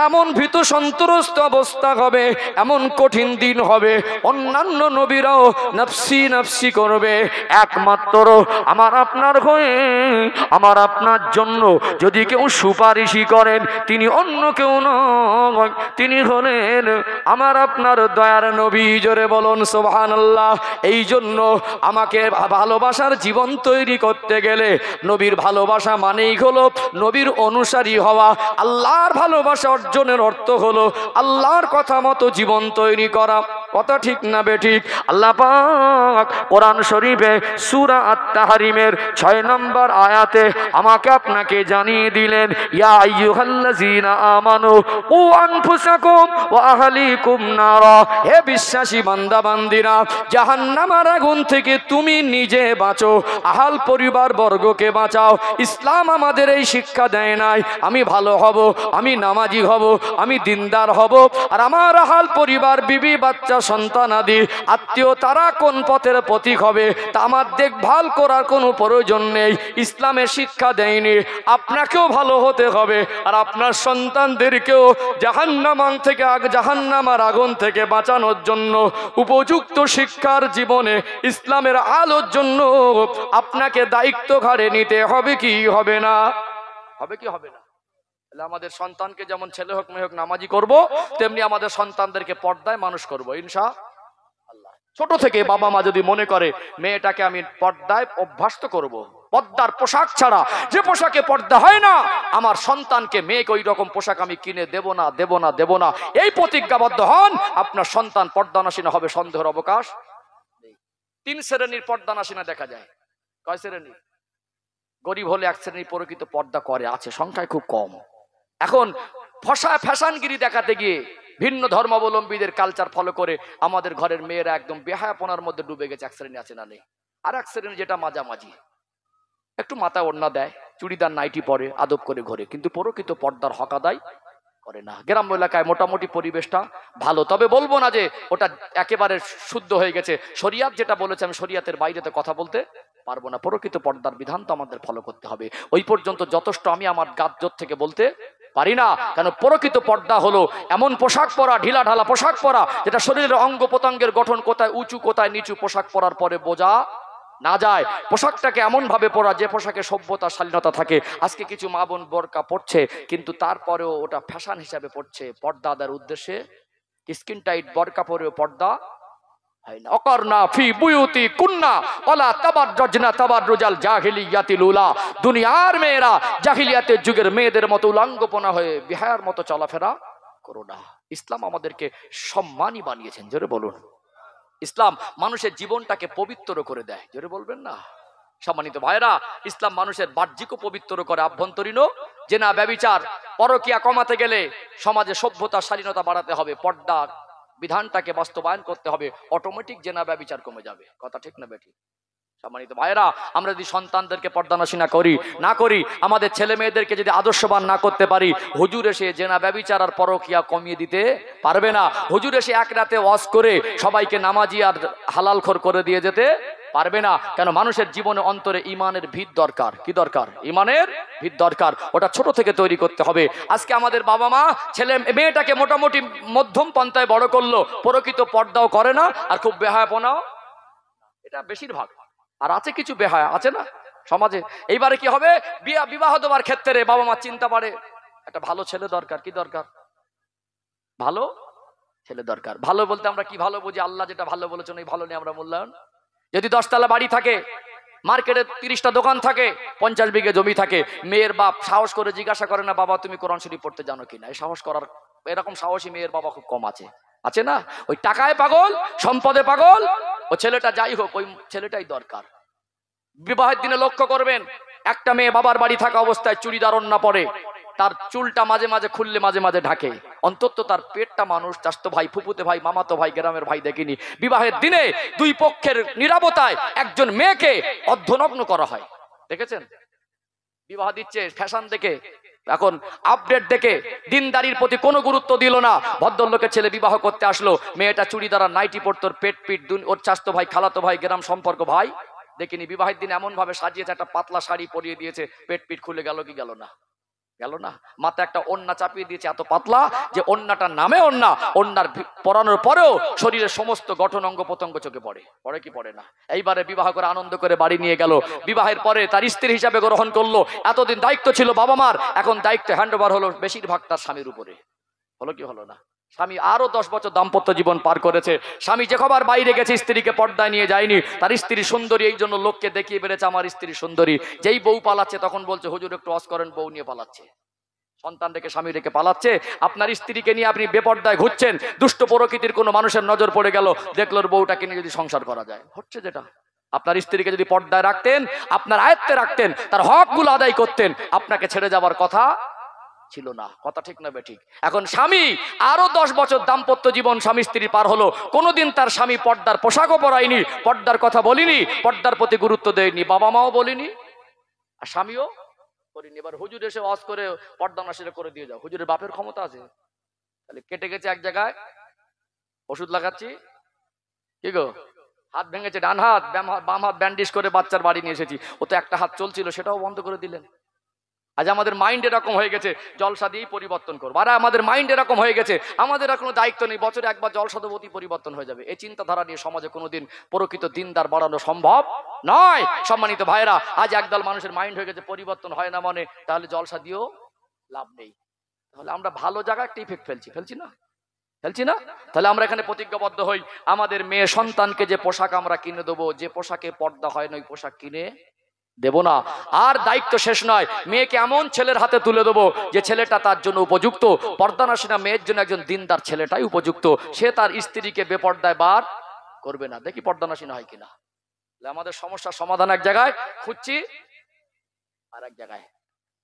এমন ভীত সন্ত্রস্ত অবস্থা হবে, এমন কঠিন দিন হবে, অন্যান্য নবীরাও নফসি নফসি করবে, একমাত্র আমার আপনার হয়ে, আমার আপনার জন্য যদি কেউ সুপারিশই করেন, তিনি অন্য কেউ নয়, তিনি হলেন আমার আপনার দয়ার নবী। জোরে বলুন সুবহানাল্লাহ। এই জন্য আমাকে ভালোবাসার জীবন তৈরি করতে গেলে নবীর ভালোবাসা মানেই হলো নবীর অনুসারী হওয়া। আল্লাহর ভালোবাসা অর্জনের অর্থ হলো আল্লাহর কথা মতো জীবন তৈরি করা। কথা ঠিক না বেঠিক? আল্লাহ পাক কোরআন শরীফে সূরা আত-তাহরিমের 6 নম্বর আয়াতে আমাকে আপনাকে জানিয়ে দিলেন, ইয়া আইয়ুহাল্লাযীনা আমানু উ আনফুসাকুম ওয়া আহলিকুম নারা। হে বিশ্বাসী বান্দা বান্দিরা, জাহান্নামের আগুন থেকে তুমি নিজে বাঁচো, আহাল পরিবার বর্গকে বাঁচাও। ইসলাম আমাদের এই শিক্ষা দেয় নাই আমি ভালো হব, আমি নামাজি হব, আমি দিনদার হব, আর আমার আহাল পরিবার বিবি বাচ্চা সন্তানাদি আত্মীয় তারা কোন পথের প্রতীক হবে তা আমার দেখভাল করার কোনো প্রয়োজন নেই। ইসলামের শিক্ষা দেয়নি আপনাকেও ভালো হতে হবে আর আপনার সন্তানদেরকেও জাহান্নামের আগুন থেকে বাঁচানোর জন্য উপযুক্ত শিক্ষার জীবনে ইসলামের আলোর জন্য আপনাকে দায়িত্ব ঘাড়ে নিতে হবে কি হবে না? হবে কি হবে না? আমাদের সন্তানকে যেমন ছেলে হোক মেয়ে হোক নামাজি করব, তেমনি আমাদের সন্তানদেরকে পর্দায় মানুষ করব ইনশাআল্লাহ। ছোট থেকে বাবা মা যদি মনে করে মেয়েটাকে আমি পর্দায় অভ্যস্ত করব, পর্দার পোশাক ছাড়া যে পোশাকে পর্দা হয় না, আমার সন্তানকে মেয়েকে ওই রকম পোশাক আমি কিনে দেব না দেব না দেব না, এই প্রতিজ্ঞাবদ্ধ হন, আপনার সন্তান পর্দানাসীন হবে, সন্দেহের অবকাশ নেই। 3 শ্রেণীর পর্দানাসীনা দেখা যায়। কয় শ্রেণী? গরিব হলে 1 শ্রেণী প্রকৃত পর্দা করে, আছে সংখ্যায় খুব কম। এখন ফ্যাশনগিরি দেখাতে গিয়ে ভিন্ন ধর্মাবলম্বীদের কালচার ফলো করে আমাদের ঘরের মেয়েরা একদম বেহায়াপনার মধ্যে ডুবে গেছে। 1 শ্রেণী আছে না নেই? আর 1 শ্রেণী যেটা মাঝামাঝি, একটু মাথা ওড়না দেয়, চুড়িদার নাইটি পরে, আদব করে ঘরে, কিন্তু প্রকৃত পর্দার হক আদায় করে না। গ্রাম্য এলাকায় মোটামুটি পরিবেশটা ভালো, তবে বলবো না যে ওটা একেবারে শুদ্ধ হয়ে গেছে। শরিয়াত যেটা বলেছে, আমি শরিয়াতের বাইরেতে কথা বলতে পারবো না। প্রকৃত পর্দার বিধান তো আমাদের ফলো করতে হবে। ওই পর্যন্ত যথেষ্ট আমি আমার গাজ্জত থেকে বলতে পারি না, কেন প্রকৃত পর্দা হলো এমন পোশাক পরা, ঢিলা ঢালা পোশাক পরা, যেটা শরীরের অঙ্গ প্রত্যঙ্গের গঠন কোথায় উঁচু কোথায় নিচু, পোশাক পরার পরে বোঝা না যায়। পোশাকটাকে এমন ভাবে পরা যে পোশাকে সভ্যতা শালীনতা থাকে। আজকে কিছু মা বোন বোরকা পড়ছে, কিন্তু তারপরেও ওটা ফ্যাশন হিসাবে পড়ছে, পর্দা আদার উদ্দেশ্যে। স্কিন টাইট বোরকা পরেও পর্দা হয় না। অকরনা ফি বুয়ুতি কুন্না ওয়ালা তাবাররুজনা তাবাররুজাল জাহিলিয়াতিল উলা। দুনিয়ার মেয়েরা জাহিলিয়াতের যুগের মেয়েদের মতো উলঙ্গপনা হয়ে বিহায়ার মতো চলাফেরা করো না। ইসলাম আমাদেরকে সম্মানী বানিয়েছেন। জোরে বলুন। ইসলাম মানুষের জীবনটাকে পবিত্র করে দেয়। জোরে বলবেন না? সম্মানিত ভাইরা, ইসলাম মানুষের বাহ্যিকও পবিত্র করে, আভ্যন্তরীণও। জেনা ব্যভিচার পরকিয়া কমাতে গেলে সমাজে সভ্যতা শালীনতা বাড়াতে হবে, পর্দা বিধানটাকে বাস্তবায়ন করতে হবে, অটোমেটিক জেনা ব্যভিচার কমে যাবে। কথা ঠিক না বেঠিক? সম্মানিত ভাইরা, আমরা যদি সন্তানদেরকে পর্দানাশী না করি, আমাদের ছেলে মেয়েদেরকে যদি আদর্শবান না করতে পারি, হুজুর এসে জেনা ব্যভিচার আর পরকিয়া কমিয়ে দিতে পারবে না। হুজুর এসে এক রাতে ওয়াজ করে সবাইকে নামাজি আর হালালখোর করে দিয়ে যেতে পারবে না। কেন? মানুষের জীবনে অন্তরে ইমানের ভিত দরকার। কি দরকার? ইমানের ভিত দরকার। ওটা ছোট থেকে তৈরি করতে হবে। আজকে আমাদের বাবা মা ছেলে মেয়েটাকে মোটামুটি মধ্যম পন্থায় বড় করলো, প্রকৃত পর্দাও করে না আর খুব বেহায়াপনাও, এটা বেশিরভাগ। আর আছে কিছু বেহায়া আছে না সমাজে। এইবারে কি হবে? বিবাহ দেওয়ার ক্ষেত্রে বাবা মা চিন্তা পারে একটা ভালো ছেলে দরকার। কি দরকার? ভালো ছেলে দরকার। ভালো বলতে আমরা কি ভালো বুঝি? আল্লাহ যেটা ভালো বলেছেন ওই ভালো নিয়ে আমরা মূল্যায়ন। যদি 10 তলা বাড়ি থাকে, মার্কেটে 30টা দোকান থাকে, 50 বিঘে জমি থাকে, মেয়ের বাপ সাহস করে জিজ্ঞাসা করে না, বাবা তুমি কোরআন শরীফ পড়তে জানো কিনা? এই সাহস করার, এরকম সাহসী মেয়ের বাবা খুব কম আছে। আছে না? ওই টাকায় পাগল, সম্পদে পাগল, ও ছেলেটা যাই হোক ওই ছেলেটাই দরকার। বিবাহের দিনে লক্ষ্য করবেন, একটা মেয়ে বাবার বাড়ি থাকা অবস্থায় চুড়িদার ওড়না পরে, তার চুলটা মাঝে মাঝে খুললে মাঝে মাঝে ঢাকে, অন্তত তার পেটটা মানুষ, চাচতো ভাই, ফুফুতে ভাই, মামাতো ভাই, গ্রামের ভাই দেখিনি। বিবাহের দিনে দুই পক্ষের নীরবতায় একজন মেয়েকে অর্ধনগ্ন করা হয়। দেখেছেন? বিবাহ দিচ্ছে ফ্যাশন দেখে, এখন আপডেট দেখে, দিনদারির প্রতি কোনো গুরুত্ব দিল না। ভদ্রলোকের ছেলে বিবাহ করতে আসলো, মেয়েটা চুড়িদার আর নাইটি পড়তো, পেট পিট, ওর চাচতো ভাই, খালাতো ভাই, গ্রাম সম্পর্ক ভাই দেখিনি। বিবাহের দিন এমন ভাবে সাজিয়েছে, একটা পাতলা শাড়ি পরিয়ে দিয়েছে, পেট পিট খুলে গেল কি গেল না? গেল না। মাথা একটা ওন্না চাপিয়ে দিয়েছে এত পাতলা যে ওন্নাটা নামে ওন্না, ওন্নার পরানোর পরেও শরীরের সমস্ত গঠন অঙ্গ প্রত্যঙ্গ চোখে পড়ে, পড়ে কি পড়ে না? এইবারে বিবাহ করে আনন্দ করে বাড়ি নিয়ে গেল, বিবাহের পরে তার স্ত্রী হিসাবে গ্রহণ করলো। এতদিন দায়িত্ব ছিল বাবা মার, এখন দায়িত্ব হ্যান্ড ওভার হলো বেশিরভাগ তার স্বামীর উপরে। হলো কি হলো না? স্বামী আরো 10 বছর দাম্পত্য জীবন পার করেছে। স্বামী যে খবর বাইরে গেছে, স্ত্রীকে পর্দায় নিয়ে যায়নি। তার স্ত্রী সুন্দরী, এই জন্য লোককে দেখিয়ে বেড়েছে আমার স্ত্রী সুন্দরী। যেই বউ পালাচ্ছে তখন বলছে হুজুর একটু ওয়াজ করেন, বউ নিয়ে পালাচ্ছে, সন্তান রেখে স্বামী রেখে পালাচ্ছে। আপনার স্ত্রীকে নিয়ে আপনি বেপর্দায় ঘুরছেন, দুষ্ট প্রকৃতির কোনো মানুষের নজর পড়ে গেল, দেখলো বউটাকে নিয়ে যদি সংসার করা যায়, হচ্ছে যেটা। আপনার স্ত্রীকে যদি পর্দায় রাখতেন, আপনার আয়ত্তে রাখতেন, তার হকগুলো আদায় করতেন, আপনাকে ছেড়ে যাবার কথা ছিল না। কথা ঠিক না বেঠিক? এখন স্বামী আরো 10 বছর দাম্পত্য জীবন স্বামী স্ত্রী পার হলো, কোনোদিন তার স্বামী পর্দার পোশাকও পরায়নি, পর্দার কথা বলিনি, পর্দার প্রতি গুরুত্ব দেয়নি, বাবা মাও বলিনি, আর স্বামীও করিনি। এবার হুজুর এসে ওয়াজ করে পর্দা নাশিরা করে দিয়ে যাও, হুজুরের বাপের ক্ষমতা আছে? তাহলে কেটে গেছে এক জায়গায়, ওষুধ লাগাচ্ছি, কি গো হাত ভেঙেছে ডান হাত, বাম হাত ব্যান্ডেজ করে বাচ্চার বাড়ি নিয়ে এসেছি, ও তো একটা হাত চলছিল সেটাও বন্ধ করে দিলেন। আজ আমাদের মাইন্ড এরকম হয়ে গেছে জলসা দিয়েই পরিবর্তন করবো, আর আমাদের মাইন্ড এরকম হয়ে গেছে আমাদের আর কোনো দায়িত্ব নেই, বছরে একবার জলসা দেবো পরিবর্তন হয়ে যাবে। এই চিন্তাধারা নিয়ে সমাজে কোনোদিন প্রকৃত দিনদার বাড়ানো সম্ভব নয়। সম্মানিত ভাইরা, আজ একদল মানুষের মাইন্ড হয়ে গেছে পরিবর্তন হয় না মানে তাহলে জলসা দিয়েও লাভ নেই। তাহলে আমরা ভালো জায়গায় একটা ইফেক্ট ফেলছি না? তাহলে আমরা এখানে প্রতিজ্ঞাবদ্ধ হই, আমাদের মেয়ে সন্তানকে যে পোশাক আমরা কিনে দেবো, যে পোশাকে পর্দা হয় না ওই পোশাক কিনে দেব না। আর দায়িত্ব শেষ নয়, মেয়েকে এমন ছেলের হাতে তুলে দেবো যে ছেলেটা তার জন্য উপযুক্ত। পর্দানাসীনা মেয়ের জন্য একজন দিনদার ছেলেটাই উপযুক্ত, সে তার স্ত্রীকে বেপর্দায় বার করবে না। দেখি পর্দানাসীনা হয় কিনা। আমাদের সমস্যার সমাধান এক জায়গায় খুঁজছি, আর এক জায়গায়।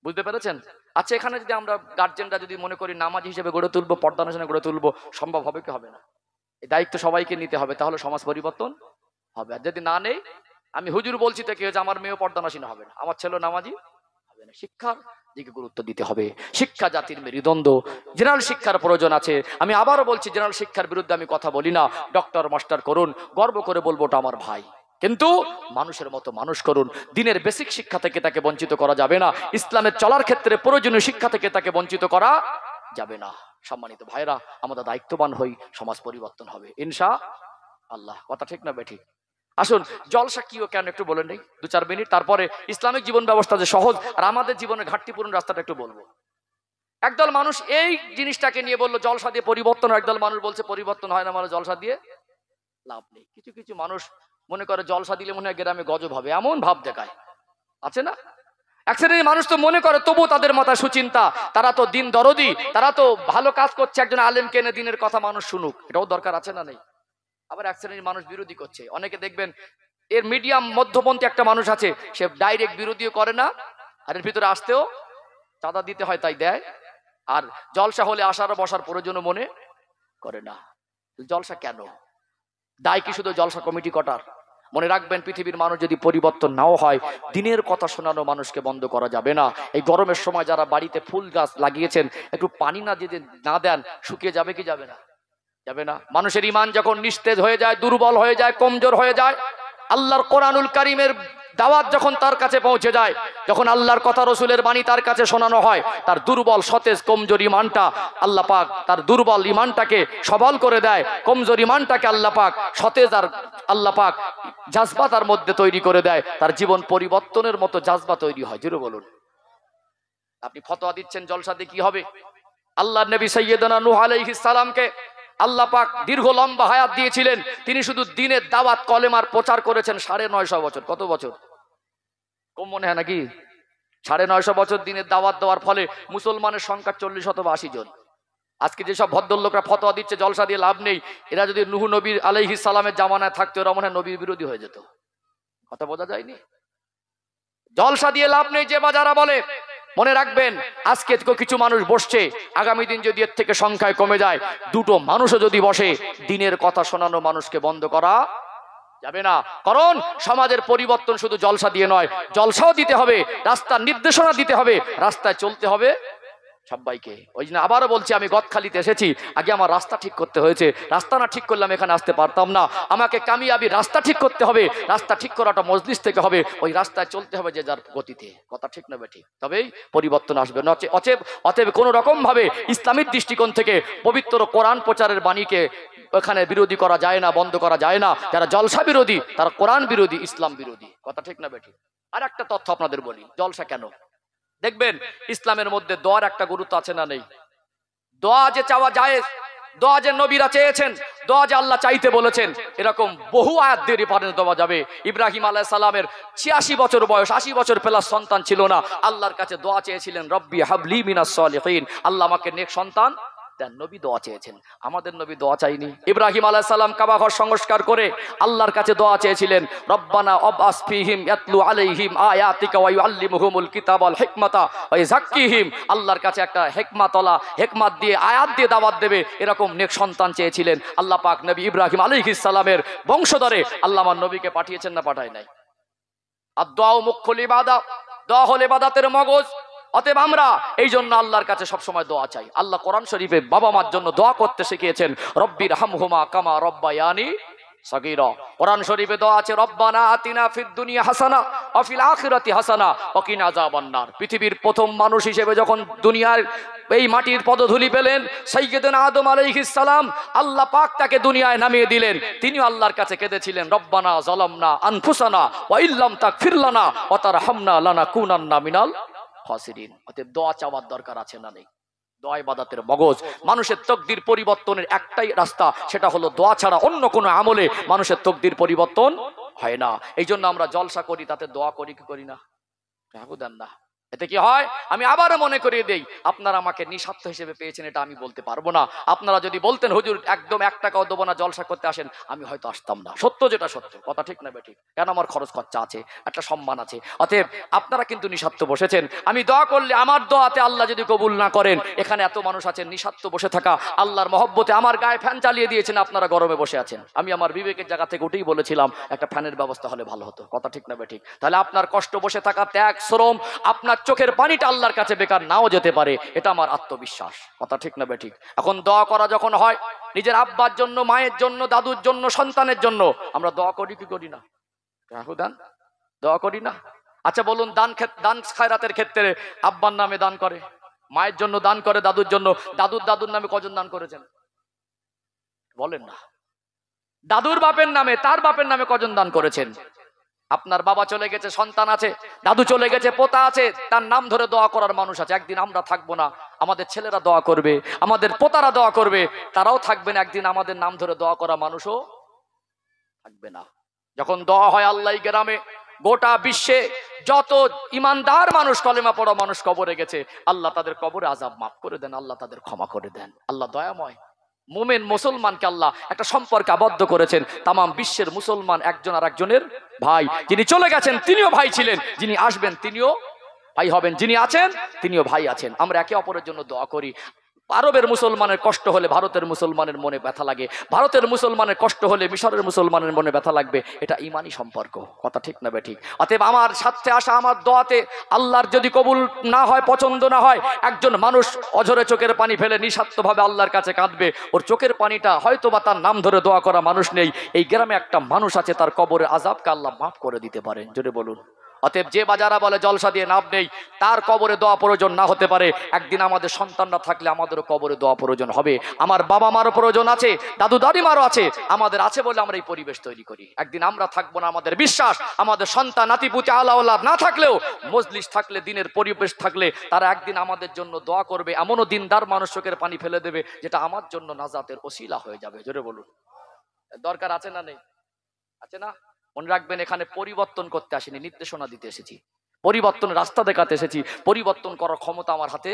বুঝতে পেরেছেন? আচ্ছা, এখানে যদি আমরা গার্জেনরা যদি মনে করি নামাজি হিসেবে গড়ে তুলবো, পর্দানাসীনা গড়ে তুলবো, সম্ভব হবে কি হবে না? এই দায়িত্ব সবাইকে নিতে হবে, তাহলে সমাজ পরিবর্তন হবে। আর যদি না নেই, আমি হুজুর বলছি তো কি হয়েছে, আমার মেয়েও পর্দানাসীনা হবে না, আমার ছেলে নামাজি হবে না। শিক্ষার দিকে গুরুত্ব দিতে হবে। শিক্ষা জাতির মেরুদণ্ড, জেনারেল শিক্ষার প্রয়োজন আছে। আমি আবারও বলছি, জেনারেল শিক্ষার বিরুদ্ধে আমি কথা বলি না। ডক্টর মাস্টার করুন, গর্ব করে বলবো ওটা আমার ভাই, কিন্তু মানুষের মতো মানুষ করুন। দিনের বেসিক শিক্ষা থেকে তাকে বঞ্চিত করা যাবে না, ইসলামের চলার ক্ষেত্রে প্রয়োজনীয় শিক্ষা থেকে তাকে বঞ্চিত করা যাবে না। সম্মানিত ভাইরা, আমাদের দায়িত্ববান হই, সমাজ পরিবর্তন হবে ইনশাআল্লাহ। কথা ঠিক না বেঠিক? আসুন, জলসা কি ও কেন একটু বলেন নেই 2-4 মিনিট, তারপরে ইসলামিক জীবন ব্যবস্থা যে সহজ আর আমাদের জীবনের ঘাটতি পূরণ রাস্তাটা একটু বলবো। একদল মানুষ এই জিনিসটাকে নিয়ে বললো জলসা দিয়ে পরিবর্তন, একদল মানুষ বলছে পরিবর্তন হয় না, মানে জলসা দিয়ে লাভ নেই। কিছু কিছু মানুষ মনে করে জলসা দিলে মনে হয় গ্রামে গজব হবে, এমন ভাব দেখায়, আছে না? এক শ্রেণীর মানুষ তো মনে করে, তবু তাদের মাথায় সুচিন্তা, তারা তো দিন দরদি, তারা তো ভালো কাজ করছে, একজন আলেমকে এনে দিনের কথা মানুষ শুনুক, এটাও দরকার আছে না নেই? আবার এক শ্রেণীর মানুষ বিরোধী করছে। অনেকে দেখবেন এর মিডিয়াম মধ্যপন্থী একটা মানুষ আছে, সে ডাইরেক্ট বিরোধীও করে না, আর এর ভিতরে আসতেও চাঁদা দিতে হয় তাই দেয়, আর জলসা হলে আসার বসার প্রয়োজনও মনে করে না। জলসা কেন? দায় কি শুধু জলসা কমিটি কটার? মনে রাখবেন, পৃথিবীর মানুষ যদি পরিবর্তন নাও হয়, দিনের কথা শোনানো মানুষকে বন্ধ করা যাবে না। এই গরমের সময় যারা বাড়িতে ফুল গাছ লাগিয়েছেন, একটু পানি না যদি না দেন, শুকিয়ে যাবে কি যাবে না? যাবে না। মানুষের ঈমান যখন নিস্তেজ হয়ে যায়, দুর্বল হয়ে যায়, কমজোর হয়ে যায়, আল্লাহর কোরআনুল কারীমের দাওয়াত যখন তার কাছে পৌঁছে যায়, যখন আল্লাহর কথা রসুলের বাণী তার কাছে শোনানো হয়, তার দুর্বল সতেজ কমজোর ঈমানটা আল্লাহ পাক তার দুর্বল ঈমানটাকে সবল করে দেয়, কমজোর ঈমানটাকে আল্লাহ পাক সতেজ আর আল্লাহ পাক জাজবা তার মধ্যে তৈরি করে দেয়, তার জীবন পরিবর্তনের মতো জাজবা তৈরি হয়। জোরে বলুন। আপনি ফতোয়া দিচ্ছেন জলসা দিয়ে কি হবে? আল্লাহর নবী সাইয়্যিদানা নূহ আলাইহিস সালামকে আল্লাহ পাক দীর্ঘ লম্বা হায়াত দিয়েছিলেন, তিনি শুধু দ্বীনের দাওয়াত কলেমার প্রচার করেছেন 950 বছর। কত বছর? কম মনে হয় নাকি? 950 বছর দ্বীনের দাওয়াত দেওয়ার ফলে মুসলমানের সংখ্যা 40 অথবা 80 জন। আজকে যেসব ভদ্রলোকরা ফতোয়া দিচ্ছে জলসা দিয়ে লাভ নেই, এরা যদি নূহ নবী আলাইহিস সালামের জামানায় থাকতো, এরা মনে হয় নবীর বিরোধী হয়ে যেত। কথা বোঝা যায়নি? জলসা দিয়ে লাভ নেই যে বা যারা বলে, মনে রাখবেন, আজকে কিছু মানুষ বসছে, আগামী দিন যদি এর থেকে সংখ্যায় কমে যায়, দুটো মানুষও যদি বসে, দিনের কথা শোনানো মানুষকে বন্ধ করা যাবে না। কারণ সমাজের পরিবর্তন শুধু জলসা দিয়ে নয়, জলসাও দিতে হবে, রাস্তার নির্দেশনা দিতে হবে, রাস্তায় চলতে হবে সবাইকে। ওই জন্য আবারও বলছি, আমি গদখালিতে এসেছি, আগে আমার রাস্তা ঠিক করতে হয়েছে। রাস্তা না ঠিক করলে আমি এখানে আসতে পারতাম না। আমাকে কামিয়াবি রাস্তা ঠিক করতে হবে। রাস্তা ঠিক করাটা মজলিস থেকে হবে, ওই রাস্তায় চলতে হবে যে যার গতিতে। কথা ঠিক না ঠিক? তবেই পরিবর্তন আসবে। অতএব কোনো রকম ভাবে ইসলামিক দৃষ্টিকোণ থেকে পবিত্র কোরআন প্রচারের বাণীকে ওখানে বিরোধী করা যায় না, বন্ধ করা যায় না। যারা জলসা বিরোধী তারা কোরআন বিরোধী, ইসলাম বিরোধী। কথা ঠিক না ঠিক? আর একটা তথ্য আপনাদের বলি, জলসা কেন? দেখবেন ইসলামের মধ্যে দোয়ার একটা গুরুত্ব আছে না নেই? দোয়া যে চাওয়া যায়, দোয়া যে নবীরা চেয়েছেন, দোয়া যে আল্লাহ চাইতে বলেছেন, এরকম বহু আয়াত দিয়ে রেফারেন্স দেওয়া যাবে। ইব্রাহিম আলাইহিস সালামের 86 বছর বয়স, 80 বছর প্লাস সন্তান ছিল না। আল্লাহর কাছে দোয়া চেয়েছিলেন, রব্বি হাবলি মিনাস সালিহিন, আল্লাহ আমাকে নেক সন্তান দেন। নবী দোয়া চেয়েছেন, আমাদের নবী দোয়া চাইনি। ইব্রাহিম আলাইহিস সালাম কাবা ঘর সংস্কার করে আল্লাহর কাছে দোয়া চেয়েছিলেন, রব্বানা আবআস ফীহিম ইয়াতলু আলাইহিম আয়াতিকা ওয়া ইউআল্লিমুহুমুল কিতাবা ওয়াল হিকমাতা ওয়া ইউযাক্কিহিম, আল্লাহর কাছে একটা হিকমাত দিয়ে আয়াত দিয়ে দাওয়াত দেবে, এরকম নেক সন্তান চেয়েছিলেন। আল্লাহ পাক নবী ইব্রাহিম আলাইহিস সালামের বংশধরে আল্লাহ আমার নবীকে পাঠিয়েছেন না পাঠায় নাই? আর দোয়াও মুখ্যুল ইবাদত, দোয়া হলো ইবাদতের মগজ। অতএব আমরা এই জন্য আল্লাহর কাছে সবসময় দোয়া চাই। আল্লাহ কোরআন শরীফে বাবা মার জন্য দোয়া করতে শিখিয়েছেন, রব্বির হামহুমা কামা রব্বায়ানি সাগীরা। কোরআন শরীফে দোয়া আছে, রব্বানা আতিনা ফিদ দুনিয়া হাসানা ওয়া ফিল আখিরাতি হাসানা ওয়া কিনা আযাবান্নার। পৃথিবীর প্রথম মানুষ হিসেবে যখন দুনিয়ার এই মাটির পদধূলি পেলেন সাইয়্যিদুনা আদম আলাইহিস সালাম, আল্লাহ পাক তাকে দুনিয়ায় নামিয়ে দিলেন। তিনিও আল্লাহর কাছে কেঁদেছিলেন, রব্বানা যালামনা আনফুসানা ওয়া ইল্লাম তাগফির লানা ওয়া তারহামনা লানাকুনান্না মিনাল খাসিরিন। অতএব দোয়া চাওয়ার দরকার আছে না নেই? দোয়া ইবাদতের মগজ। মানুষের তকদির পরিবর্তনের একটাই রাস্তা, সেটা হলো দোয়া ছাড়া অন্য কোনো আমলে মানুষের তকদির পরিবর্তন হয় না। এই জন্য আমরা জলসা করি, তাতে দোয়া করি কি করি না? দেন না। এতে কি হয়? আমি আবারও মনে করিয়ে দেই, আপনারা আমাকে নিঃস্বার্থ হিসেবে পেয়েছেন এটা আমি বলতে পারবো না। আপনারা যদি বলতেন হুজুর একদম 1 টাকাও দেবো না, জলসা করতে আসেন, আমি হয়তো আসতাম না। সত্য যেটা সত্য, কথা ঠিক না বেঠিক? কেন? আমার খরচ খরচা আছে, একটা সম্মান আছে। অতএব আপনারা কিন্তু নিঃস্বার্থ বসেছেন। আমি দোয়া করলে আমার দোয়াতে আল্লাহ যদি কবুল না করেন, এখানে এত মানুষ আছেন নিঃস্বার্থ বসে থাকা, আল্লাহর মহব্বতে আমার গায়ে ফ্যান চালিয়ে দিয়েছেন, আপনারা গরমে বসে আছেন। আমি আমার বিবেকের জায়গা থেকে উঠেই বলেছিলাম একটা ফ্যানের ব্যবস্থা হলে ভালো হতো। কথা ঠিক না বেঠিক? তাহলে আপনার কষ্ট বসে থাকা, ত্যাগ, শ্রম, আপনার চোখের পানিটা আল্লাহর কাছে বেকার নাও যেতে পারে, এটা আমার আত্মবিশ্বাস। কথা ঠিক না বেঠিক? এখন দোয়া করা যখন হয় নিজের আব্বার জন্য, মায়ের জন্য, দাদুর জন্য, সন্তানের জন্য, আমরা দোয়া করি কি করি না? দান দোয়া করি না? আচ্ছা বলুন, দান খায়রাতের ক্ষেত্রে আব্বার নামে দান করে, মায়ের জন্য দান করে, দাদুর জন্য, দাদুর নামে কজন দান করেছেন বলেন না? দাদুর বাপের নামে, তার বাপের নামে কজন দান করেছেন? আপনার বাবা চলে গেছে, সন্তান আছে, দাদু চলে গেছে, পোতা আছে, তার নাম ধরে দোয়া করার মানুষ আছে। একদিন আমরা থাকবো না, আমাদের ছেলেরা দোয়া করবে, আমাদের পোতারা দোয়া করবে, তারাও থাকবে না, একদিন আমাদের নাম ধরে দোয়া করা মানুষও থাকবে না। যখন দোয়া হয় আল্লাহ গ্রামে, গোটা বিশ্বে যত ইমানদার মানুষ, কলেমা পড়া মানুষ কবরে গেছে, আল্লাহ তাদের কবরে আযাব মাফ করে দেন, আল্লাহ তাদের ক্ষমা করে দেন। আল্লাহ দয়াময়। মুমিন মুসলমানকে আল্লাহ একটা সম্পর্কে আবদ্ধ করেছেন। তাম বিশ্বের মুসলমান একজন আর একজনের ভাই। যিনি চলে গেছেন তিনিও ভাই ছিলেন, যিনি আসবেন তিনিও ভাই হবেন, যিনি আছেন তিনিও ভাই আছেন। আমরা একে অপরের জন্য দোয়া করি। আরবের মুসলমানের কষ্ট হলে ভারতের মুসলমানের মনে ব্যথা লাগে, ভারতের মুসলমানের কষ্ট হলে মিশরের মুসলমানের মনে ব্যথা লাগবে। এটা ইমানি সম্পর্ক। কথা ঠিক না বেঠিক? অতএব আমার সাথে আসা, আমার দোয়াতে আল্লাহর যদি কবুল না হয়, পছন্দ না হয়, একজন মানুষ অঝরে চোখের পানি ফেলে নিঃস্বার্থভাবে আল্লাহর কাছে কাঁদবে, ওর চোখের পানিটা হয়তো বা তার নাম ধরে দোয়া করা মানুষ নেই। এই গ্রামে একটা মানুষ আছে, তার কবরে আযাবকে আল্লাহ মাফ করে দিতে পারেন। জোরে বলুন। অতএব যে বাজারা বলে জলসা দিয়ে লাভ নেই, তার কবরে দোয়া প্রয়োজন না হতে পারে। একদিন আমাদের সন্তানরা থাকলে আমাদেরও কবরে দোয়া প্রয়োজন হবে। আমার বাবা মারও প্রয়োজন আছে, দাদু দাদিমারও আছে, আমাদের আছে বলে আমরা এই পরিবেশ তৈরি করি। একদিন আমরা থাকবো না, আমাদের বিশ্বাস আমাদের সন্তান নাতিপুতি আলাওলাদ না থাকলেও, মজলিস থাকলে, দিনের পরিবেশ থাকলে, তারা একদিন আমাদের জন্য দোয়া করবে। এমনও দিনদার মানুষ চোখের পানি ফেলে দেবে, যেটা আমার জন্য নাজাতের ওসিলা হয়ে যাবে। জোরে বলুন। দরকার আছে না নেই? আছে না? মনে রাখবেন, এখানে পরিবর্তন করতে আসিনি, নির্দেশনা দিতে এসেছি, পরিবর্তন রাস্তা দেখাতে এসেছি। পরিবর্তন করার ক্ষমতা আমার হাতে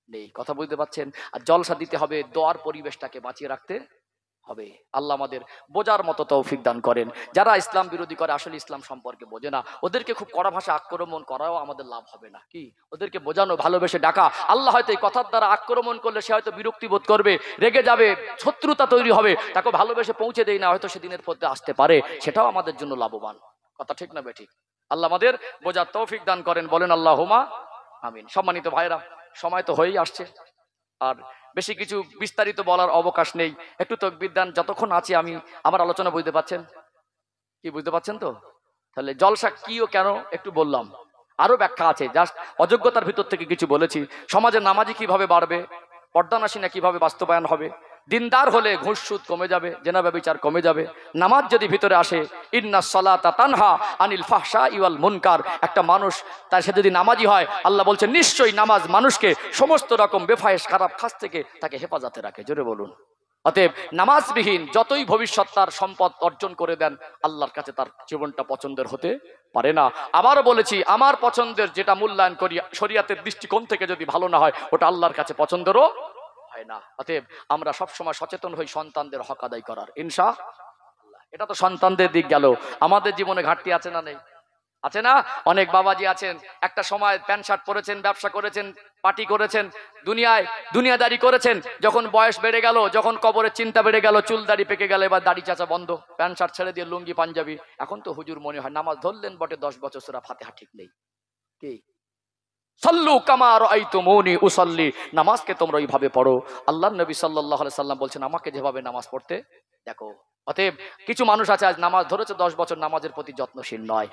নেই। কথা বুঝতে পারছেন? আর জলসা দিতে হবে, দোয়ার পরিবেশটাকে বাঁচিয়ে রাখতে হবে। আল্লাহ আমাদের বোঝার মতো তৌফিক দান করেন। যারা ইসলাম বিরোধী করে, আসলে ইসলাম সম্পর্কে বোঝে না, ওদেরকে খুব কড়া ভাষা আক্রমণ করাও আমাদের লাভ হবে না। কি ওদেরকে বোঝানো, ভালোবেসে ডাকা। আল্লাহ হয়তো এই কথার দ্বারা আক্রমণ করলে সে হয়তো বিরক্তি বোধ করবে, রেগে যাবে, শত্রুতা তৈরি হবে, তাকে ভালোবেসে পৌঁছে দেই না, হয়তো সেদিনের পথে আসতে পারে, সেটাও আমাদের জন্য লাভবান। কথা ঠিক না বেঠিক? আল্লাহ আমাদের বোঝার তৌফিক দান করেন, বলেন আল্লাহুম্মা আমিন। সম্মানিত ভাইরা, সময় তো হয়েই আসছে, আর বেশি কিছু বিস্তারিত বলার অবকাশ নেই। একটু তাকবীর দেন, যতক্ষণ আছি আমি আমার আলোচনা বুঝতে পারছেন কি? বুঝতে পারছেন তো? তাহলে জলসা কি ও কেন একটু বললাম, আরো ব্যাখ্যা আছে, জাস্ট অযোগ্যতার ভিতর থেকে কিছু বলেছি। সমাজে নামাজি কিভাবে বাড়বে, পর্দানাসীনা কিভাবে বাস্তবায়ন হবে, দিনদার হলে ঘুষ সুদ কমে যাবে, জেনা ব্যভিচার কমে যাবে, নামাজ যদি ভিতরে আসে, ইন্না সালাতা তানহা আনিল ফাহশাই ওয়াল মুনকার, একটা মানুষ তার সে যদি নামাজি হয়, আল্লাহ বলছেন নিশ্চয়ই নামাজ মানুষকে সমস্ত রকম বেফায়েশ খারাপ কাজ থেকে তাকে হেফাজতে রাখে। জোরে বলুন। অতএব নামাজবিহীন যতই ভবিষ্যৎ তার সম্পদ অর্জন করে দেন, আল্লাহর কাছে তার জীবনটা পছন্দের হতে পারে না। আবারও বলেছি, আমার পছন্দের যেটা মূল্যায়ন করি শরীয়তের দৃষ্টিকোণ থেকে যদি ভালো না হয়, ওটা আল্লাহর কাছে পছন্দেরও হয় না। অতএব আমরা সবসময় সচেতন হই সন্তানদের হক আদায় করার, ইনশাআল্লাহ। এটা তো সন্তানদের দিক গেল। আমাদের জীবনে ঘাটতি আছে না নেই? আছে না? অনেক বাবাজি আছেন, একটা সময় প্যান্ট শার্ট পরেছেন, ব্যবসা করেছেন, পার্টি করেছেন, দুনিয়াদারি করেছেন, যখন বয়স বেড়ে গেল, যখন কবরের চিন্তা বেড়ে গেল, চুল দাড়ি পেকে গেল, এবার দাড়ি চাচা বন্ধ, প্যান্ট শার্ট ছেড়ে দিয়ে লুঙ্গি পাঞ্জাবি। এখন তো হুজুর মনে হয় নামাজ ধরলেন বটে, 10 বছর সূরা ফাতিহা ঠিক নেই। কি সাল্লু কামা রাআইতুমুনি উসাল্লি, নামাজকে তোমরা ওইভাবে পড়ো। আল্লাহর নবী সাল্লাল্লাহু আলাইহি সাল্লাম বলছেন আমাকে যেভাবে নামাজ পড়তে দেখো। অতএব কিছু মানুষ আছে আজ নামাজ ধরেছে 10 বছর, নামাজের প্রতি যত্নশীল নয়,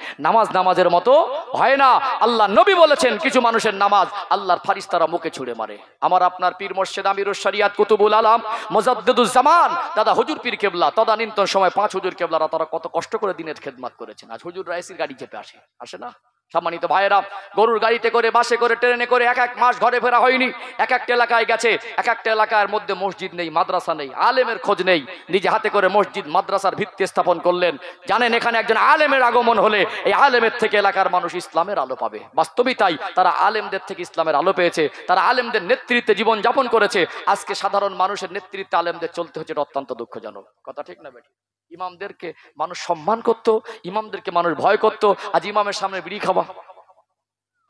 নামাজের মতো হয় না। আল্লাহ নবী বলেছেন কিছু মানুষের নামাজ আল্লাহর ফারিস্তারা মুখে ছুঁড়ে মারে। আমার আপনার পীর মুর্শিদ আমিরুশ শরিয়াত কুতুবুল আলাম মুজাদ্দিদুজ জামান দাদা হুজুর পীর কেবলা, তদানীন্তন সময় 5 হুজুর কেবলারা তারা কত কষ্ট করে দিনের খেদমত করেছেন। আজ হুজুররা এসির গাড়ি চেপে আসে না? সম্মানিত ভাইয়েরা, গরুর গাড়িতে করে, বাসে করে, ট্রেনে করে 1 মাস ঘরে ফেরা হয়নি। এক একটা এলাকায় গেছে, এক একটা এলাকার মধ্যে মসজিদ নেই, মাদ্রাসা নেই, আলেমের খোঁজ নেই। নিজে হাতে করে মসজিদ মাদ্রাসার ভিত্তি স্থাপন করলেন। জানেন এখানে একজন আলেমের আগমন হলে এই আলেমের থেকে এলাকার মানুষ ইসলামের আলো পাবে। বাস্তবিক তাই, তারা আলেমদের থেকে ইসলামের আলো পেয়েছে, তারা আলেমদের নেতৃত্বে জীবন যাপন করেছে। আজকে সাধারণ মানুষের নেতৃত্বে আলেমদের চলতে হচ্ছে, এটা অত্যন্ত দুঃখজনক কথা, ঠিক না বেটি? ইমামদেরকে মানুষ সম্মান করত, ইমামদেরকে মানুষ ভয় করত। আজ ইমামের সামনে বিড়ি খাওয়া,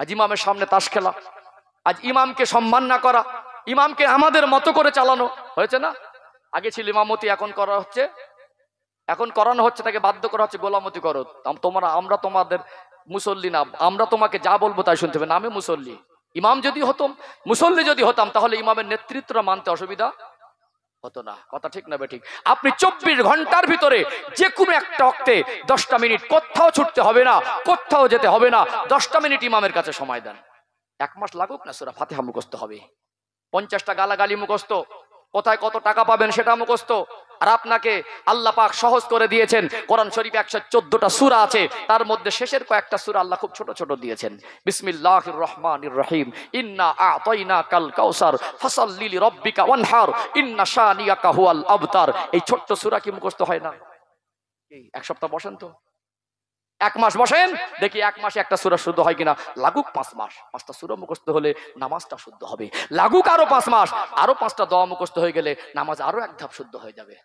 আজ ইমামের সামনে তাস খেলা, আজ ইমামকে সম্মান না করা, ইমামকে আমাদের মতো করে চালানো হয়েছে না? আগে ছিল ইমামতি, এখন করানো হচ্ছে, তাকে বাধ্য করা হচ্ছে গোলামতি করো। আমরা তোমাদের মুসল্লি না, আমরা তোমাকে যা বলবো তাই শুনতে হবে না। আমি মুসল্লি, ইমাম যদি হতাম, মুসল্লি যদি হতাম, তাহলে ইমামের নেতৃত্বটা মানতে অসুবিধা হতো না। কথা ঠিক না বেঠিক? আপনি 24 ঘন্টার ভিতরে যে কোনো একটা ওয়াক্তে 10টা মিনিট কোথাও ছুটতে হবে না, কোথাও যেতে হবে না, 10টা মিনিট ইমামের কাছে সময় দেন। 1 মাস লাগুক না, সূরা ফাতিহা মুখস্থ হবে, 50টা গালাগালি মুখস্থ, কোথায় কত টাকা পাবেন সেটা মুখস্থ। আর আপনাকে আল্লাহ পাক সহজ করে দিয়েছেন, কোরআন শরীফে 114টা সূরা আছে, তার মধ্যে শেষের কয়েকটা সূরা আল্লাহ খুব ছোট ছোট দিয়েছেন। বিসমিল্লাহির রহমানির রহিম, ইন্না আ'তাইনাকাল কাউসার ফাসাল্লি লিরাব্বিকা ওয়ানহার ইন্না শানিয়াকা হুয়াল আবতার। এই ছোট্ট সূরা কি মুখস্থ হয় না? এক সপ্তাহ বসেন তো, 1 মাস বসেন, দেখি 1 মাসে একটা সূরা শুদ্ধ হয় কিনা। লাগুক 5 মাস, 5টা সূরা মুখস্থ হলে নামাজটা শুদ্ধ হবে। লাগুক আরো 5 মাস, আরো 5টা দোয়া মুখস্থ হয়ে গেলে নামাজ আরো 1 ধাপ শুদ্ধ হয়ে যাবে।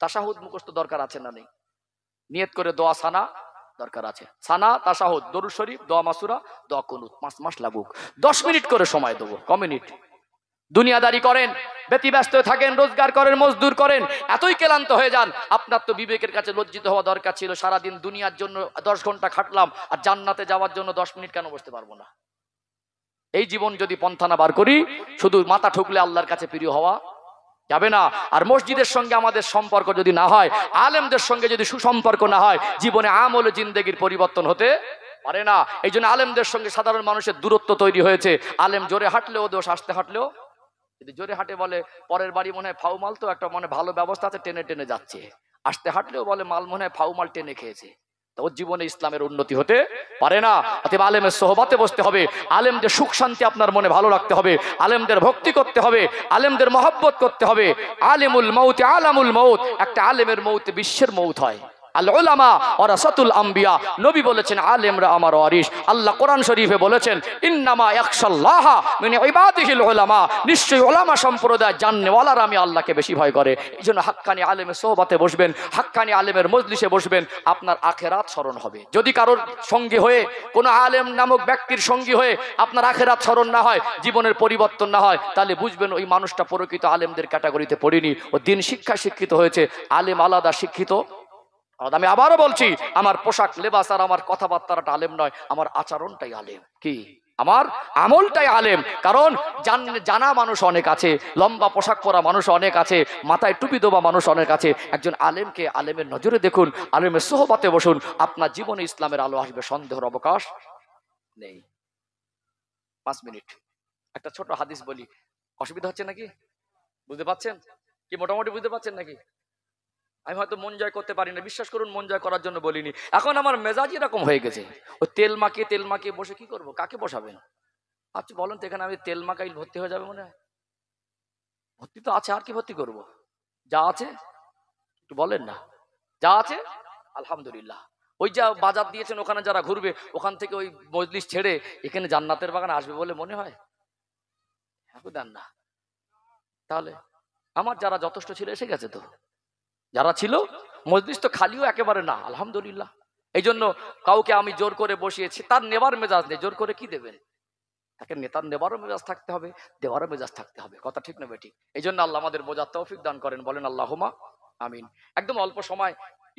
তাশাহুদ মুখস্থ দরকার আছে না নেই? নিয়ত করে দোয়া সানা দরকার আছে, সানা, তাশাহুদ, দরুদ শরীফ, দোয়া মাসুরা, দোয়া কুনুত। 5 মাস লাগুক, 10 মিনিট করে সময় দেবো। কমিউনিট দুনিয়াদারি করেন, ব্যতিব্যস্ত থাকেন, রোজগার করেন, মজদুর করেন, এতই ক্লান্ত হয়ে যান। আপনার তো বিবেকের কাছে লজ্জিত হওয়া দরকার ছিল, সারাদিন দুনিয়ার জন্য 10 ঘন্টা খাটলাম, আর জান্নাতে যাওয়ার জন্য 10 মিনিট কেন বসতে পারবো না? এই জীবন যদি পন্থা না বার করি, শুধু মাথা ঠুকলে আল্লাহর কাছে প্রিয় হওয়া যাবে না। আর মসজিদের সঙ্গে আমাদের সম্পর্ক যদি না হয়, আলেমদের সঙ্গে যদি সুসম্পর্ক না হয়, জীবনে আমল ও জিন্দেগির পরিবর্তন হতে পারে না। এই জন্য আলেমদের সঙ্গে সাধারণ মানুষের দূরত্ব তৈরি হয়েছে। আলেম জোরে হাঁটলেও দোষ, আসতে হাঁটলেও, যদি জোরে হাঁটে বলে পরের বাড়ি মনে হয় ফাউ মাল, তো একটা মনে ভালো ব্যবস্থা আছে, টেনে টেনে যাচ্ছে। আসতে হাঁটলেও বলে মাল মনে হয় ফাউ মাল টেনে খেয়েছে। তো ওর জীবনে ইসলামের উন্নতি হতে পারে না। অতএব আলেমের সোহবাতে বসতে হবে, আলেমদের সুখ শান্তি আপনার মনে ভালো রাখতে হবে, আলেমদের ভক্তি করতে হবে, আলেমদের মহব্বত করতে হবে। আলিমুল মৌত আলামুল মৌত, একটা আলেমের মৌতে বিশ্বের মৌত হয়। আল উলামা ওয়ারাসাতুল আম্বিয়া, নবী বলেছেন আলেমরা আমার ওয়ারিস। আল্লাহ কোরআন শরীফে বলেছেন ইন্নামা ইয়াখশাল্লাহা মিন ইবাদিহিল উলামা, নিশ্চয়ই উলামা সম্প্রদায় জাননেওয়ালারা আমি আল্লাহকে বেশি ভয় করে। এইজন্য হাক্কানি আলেমের সোহবতে বসবেন, হাক্কানি আলেমের মজলিসে বসবেন, আপনার আখিরাত স্মরণ হবে। যদি কারোর সঙ্গী হয়ে, কোনো আলেম নামক ব্যক্তির সঙ্গী হয়ে আপনার আখিরাত স্মরণ না হয়, জীবনের পরিবর্তন না হয়, তাহলে বুঝবেন ওই মানুষটা প্রকৃত আলেমদের ক্যাটাগরিতে পড়েনি, ও দিন শিক্ষায় শিক্ষিত হয়েছে। আলেম আলাদা, শিক্ষিত। আমি আবারও বলছি, আমার পোশাক লেবাস আর আমার কথাবার্তাটা আলেম নয়, আমার আচরণটাই আলেম। কি আমার আমলটাই আলেম। কারণ জানা মানুষ অনেক আছে, লম্বা পোশাক পরা মানুষ অনেক আছে, মাথায় টুপি দেওয়া মানুষ অনেক আছে। একজন আলেমকে আলেমের নজরে দেখুন, আলেমের সোহবতে বসুন, আপনার জীবনে ইসলামের আলো আসবে, সন্দেহের অবকাশ নেই। 5 মিনিট একটা ছোট হাদিস বলি, অসুবিধা হচ্ছে নাকি? বুঝতে পাচ্ছেন কি? মোটামুটি বুঝতে পাচ্ছেন নাকি? আমি হয়তো মন জয় করতে পারি না, বিশ্বাস করুন মন জয় করার জন্য বলিনি। এখন আমার মেজাজ এরকম হয়ে গেছে, ও তেল মাখিয়ে বসে কি করব? কাকে বসাবেন? আচ্ছা বলেন তো, এখানে আমি তেল মাখাই ভর্তি হয়ে যাবে মনে হয়? ভর্তি তো আছে, আর কি ভর্তি করব? যা আছে একটু বলেন না, যা আছে আলহামদুলিল্লাহ। ওই যা বাজার দিয়েছেন, ওখানে যারা ঘুরবে, ওখান থেকে ওই মজলিস ছেড়ে এখানে জান্নাতের বাগান আসবে বলে মনে হয়? দেন না। তাহলে আমার যারা যথেষ্ট ছিল এসে গেছে তো, যারা ছিল, মজলিস তো খালিও একেবারে না, আলহামদুলিল্লাহ। এই জন্য কাউকে আমি জোর করে বসিয়েছি, তার নেবার মেজাজ নেই, জোর করে কি দেবেন? তাকে নেতার নেবারও মেজাজ থাকতে হবে, দেওয়ারও মেজাজ থাকতে হবে। কথা ঠিক না বেঠিক? এই জন্য আল্লাহ আমাদের বোঝার তৌফিক দান করেন, বলেন আল্লাহুম্মা আমিন। একদম অল্প সময়,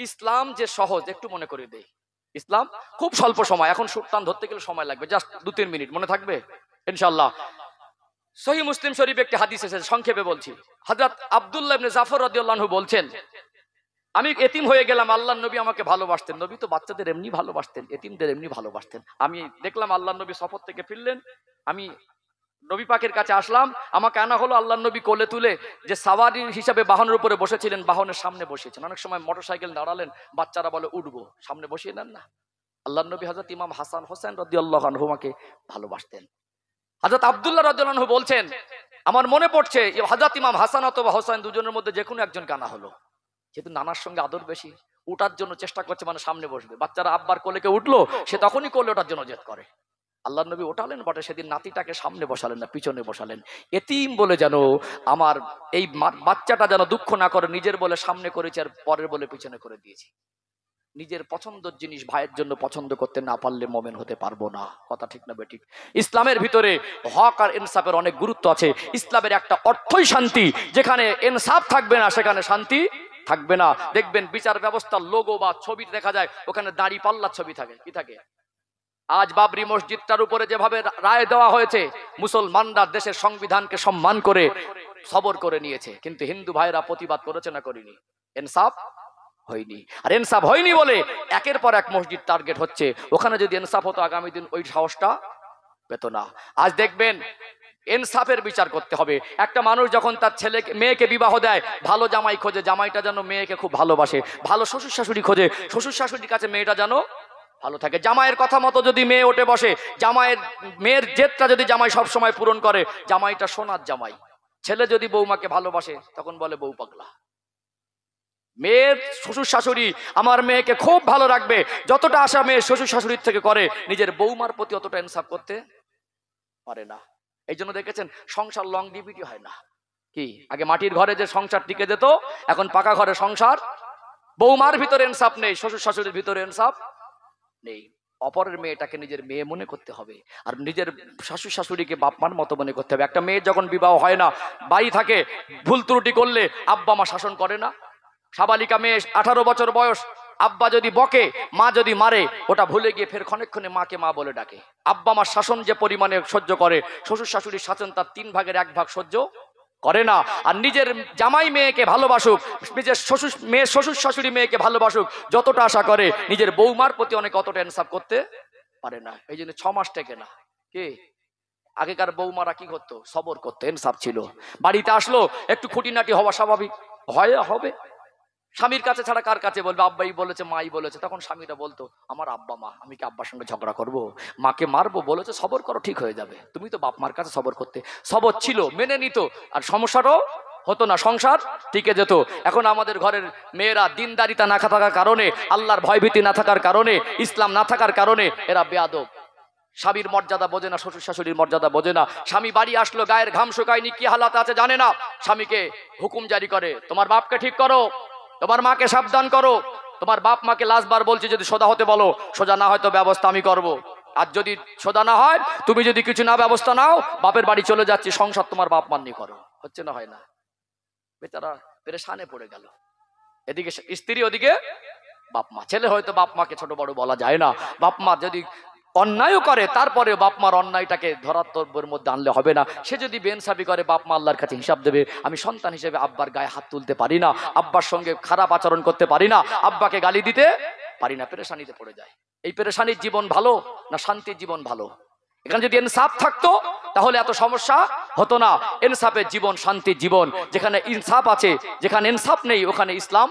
ইসলাম যে সহজ একটু মনে করে দেই। ইসলাম খুব স্বল্প সময়, এখন সুরতান ধরতে গেলে সময় লাগবে, জাস্ট 2-3 মিনিট, মনে থাকবে ইনশাআল্লাহ। সহিহ মুসলিম শরীফ একটি হাদিস এসেছে, সংক্ষেপে বলছি। হযরত আব্দুল্লাহ ইবনে জাফর রাদিয়াল্লাহু আনহু বলছেন, আমি এতিম হয়ে গেলাম, আল্লাহর নবী আমাকে ভালোবাসতেন। নবী তো বাচ্চাদের এমনি ভালোবাসতেন, এতিমদের এমনি ভালোবাসতেন। আমি দেখলাম আল্লাহর নবী সফর থেকে ফিরলেন, আমি নবী পাকের কাছে আসলাম, আমাকে আনা হলো। আল্লাহর নবী কোলে তুলে যে সাওয়ারি হিসাবে বাহনের উপরে বসেছিলেন, বাহনের সামনে বসিয়েছেন। অনেক সময় মোটরসাইকেল দাঁড়ালেন, বাচ্চারা বলে উঠবো, সামনে বসিয়ে নেন না। আল্লাহর নবী হযরত ইমাম হাসান হোসেন রাদিয়াল্লাহু আনহুমাকে ভালোবাসতেন। হযরত আব্দুল্লাহ রাদিয়াল্লাহু আনহু বলছেন, আমার মনে পড়ছে হযরত ইমাম হাসান অথবা হোসেন দুজনের মধ্যে যে কোনো একজনকে আনা হলো। যেহেতু নানার সঙ্গে আদর বেশি, উঠার জন্য চেষ্টা করছে, মানে সামনে বসবে। বাচ্চারা আব্বার কোলে কে উঠলো, সে তখনই কোলে ওঠার জন্য জেদ করে। আল্লাহর নবী ওঠালেন বটে, সেদিন নাতিটাকে সামনে বসালেন না, পিছনে বসালেন। এতিম বলে যেন আমার এই বাচ্চাটা যেন দুঃখ না করে, নিজের বলে সামনে করেছি আর পরের বলে পিছনে করে দিয়েছি। নিজের পছন্দের জিনিস ভাইয়ের জন্য পছন্দ করতে না পারলে মোমেন হতে পারবো না। কথা ঠিক না বেঠিক? ইসলামের ভিতরে হক আর ইনসাফের অনেক গুরুত্ব আছে। ইসলামের একটা অর্থই শান্তি, যেখানে ইনসাফ থাকবে না সেখানে শান্তি থাকবে না। দেখবেন বিচার ব্যবস্থার লোগো বা ছবি দেখা যায়, ওখানে দাড়ি পাল্লার ছবি থাকে, কি থাকে? আজ বাবরি মসজিদটার উপরে যেভাবে রায় দেওয়া হয়েছে, মুসলমানরা দেশের সংবিধানকে সম্মান করে সবর করে নিয়েছে, কিন্তু হিন্দু ভাইরা প্রতিবাদ করেছে না করেনি? ইনসাফ হয়নি। আর ইনসাফ হয়নি বলে একের পর এক মসজিদ টার্গেট হচ্ছে। ওখানে যদি ইনসাফ হতো, আগামী দিন ওই সাহসটা পেত না। আজ দেখবেন ইনসাফের বিচার করতে হবে। একটা মানুষ যখন তার ছেলেকে মেয়েকে বিবাহ দেয়, ভালো জামাই খোঁজে, জামাইটা যেন মেয়েকে খুব ভালোবাসে। ভালো শ্বশুর শাশুড়ি খোঁজে, শ্বশুর শাশুড়ির কাছে মেয়েটা যেন ভালো থাকে। জামাইয়ের কথা মতো যদি মেয়ে উঠে বসে, মেয়ের জেদটা যদি জামাই সব সময় পূরণ করে, জামাইটা সোনার জামাই। ছেলে যদি বৌমাকে ভালোবাসে, তখন বলে বউ পাগলা। মেয়ের শ্বশুর শাশুড়ি আমার মেয়েকে খুব ভালো রাখবে, যতটা আশা মেয়ে শ্বশুর শাশুড়ির থেকে করে, নিজের বৌমার প্রতি অতটা ইনসাফ করতে পারে না। এই জন্য দেখেছেন সংসার লং ডিভিডি হয় না। কি আগে মাটির ঘরে যে সংসার টিকে যেত, এখন পাকা ঘরে সংসার। বৌমার ভিতরে ইনসাফ নেই, শ্বশুর শাশুড়ির ভিতরে ইনসাফ নেই। অপরের মেয়েটাকে নিজের মেয়ে মনে করতে হবে, আর নিজের শাশুড়ি শাশুড়িকে বাপমার মতো মনে করতে হবে। একটা মেয়ে যখন বিবাহ হয় না, বাড়ি থাকে, ভুল ত্রুটি করলে আব্বা মা শাসন করে না? সাবালিকা মেয়ে 18 বছর বয়স, আব্বা যদি বকে, মা যদি মারে, ওটা ভুলে গিয়ে ফের ক্ষণে মাকে মা বলে ডাকে। আব্বা মার শাসন যে পরিমাণে সহ্য করে, শ্বশুর শাশুড়ির শাসন তার 3 ভাগের 1 ভাগ সহ্য করে না। আর নিজের জামাই মেয়েকে ভালোবাসুক, নিজের শ্বশুর শাশুড়ি মেয়েকে ভালোবাসুক, যতটা আশা করে নিজের বৌমার প্রতি অনেক অতটা ইনসাফ করতে পারে না। এই জন্য 6 মাস টেকে না। কি আগেকার বৌমারা কি করতো? সবর করতো, ইনসাফ ছিল। বাড়িতে আসলো, একটু খুঁটিনাটি হওয়া স্বাভাবিক, হবে। স্বামীর কাছে ছাড়া কার কাছে বলবে? আব্বাই বলেছে, মাই বলেছে। তখন স্বামীরা বলতো, আমার আব্বা মা, আমি কি আব্বার সঙ্গে ঝগড়া করব? মাকে মারবো? বলেছে সবর করো, ঠিক হয়ে যাবে। তুমি তো বাপ মার কাছে সবর করতে। সবর ছিল, মেনে নিত, আর সমস্যাটাও হতো না, সংসার টিকে যেত। এখন আমাদের ঘরের মেয়েরা দিনদারিতা না থাকার কারণে, আল্লাহর ভয়ভীতি না থাকার কারণে, ইসলাম না থাকার কারণে এরা বেয়াদব। স্বামীর মর্যাদা বোঝে না, শ্বশুর শাশুড়ির মর্যাদা বোঝে না। স্বামী বাড়ি আসলো, গায়ের ঘাম শুকায়নি, কি হালাত আছে জানে না, স্বামীকে হুকুম জারি করে, তোমার বাপকে ঠিক করো, তোমার মাকে সাবধান করো। তোমার বাপ মাকে লাস্টবার বলছি, যদি সোজা হতে বলো, সোজা না হয় তো ব্যবস্থা আমি করব। আর যদি সোজা না হয়, তুমি যদি কিছু না ব্যবস্থা নাও, বাপের বাড়ি চলে যাচ্ছি, সংসার তোমার বাপ মান্নি করো। হচ্ছে না, হয় না? বেচারা পেরেশানে পড়ে গেল। এদিকে স্ত্রী, ওদিকে বাপ মা। ছেলে হয়তো বাপ মাকে ছোট বড় বলা যায় না, বাপ মা যদি অন্যায়ও করে তারপরে বাপ মার অন্যায়টাকে ধরাত্মর মধ্যে আনলে হবে না। সে যদি বেইনসাফি করে বাপ মা আল্লাহর কাছে হিসাব দেবে। আমি সন্তান হিসেবে আব্বার গায়ে হাত তুলতে পারি না, আব্বার সঙ্গে খারাপ আচরণ করতে পারি না, আব্বাকে গালি দিতে পারি না, পেরেশানিতে পড়ে যায়। এই পেরেশানির জীবন ভালো না শান্তির জীবন ভালো? এখানে যদি ইনসাফ থাকতো তাহলে এত সমস্যা হতো না। ইনসাফের জীবন শান্তির জীবন। যেখানে ইনসাফ আছে, যেখানে ইনসাফ নেই ওখানে ইসলাম